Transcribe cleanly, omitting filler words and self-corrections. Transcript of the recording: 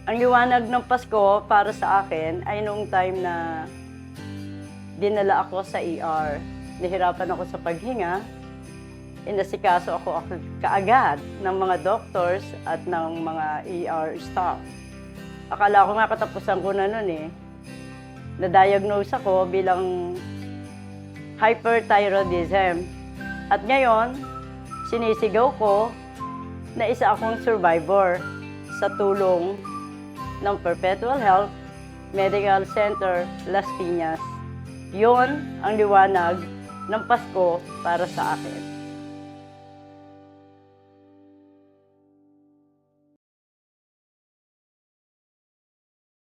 Ang liwanag ng Pasko para sa akin ay noong time na dinala ako sa ER. Nahirapan ako sa paghinga. Inasikaso ako kaagad ng mga doctors at ng mga ER staff. Akala ko nga katapusan ko na nun eh. Na-diagnose ako bilang hyperthyroidism. At ngayon, sinisigaw ko na isa akong survivor sa tulong ng Perpetual Health Medical Center, Las Piñas. Yun ang liwanag ng Pasko para sa akin.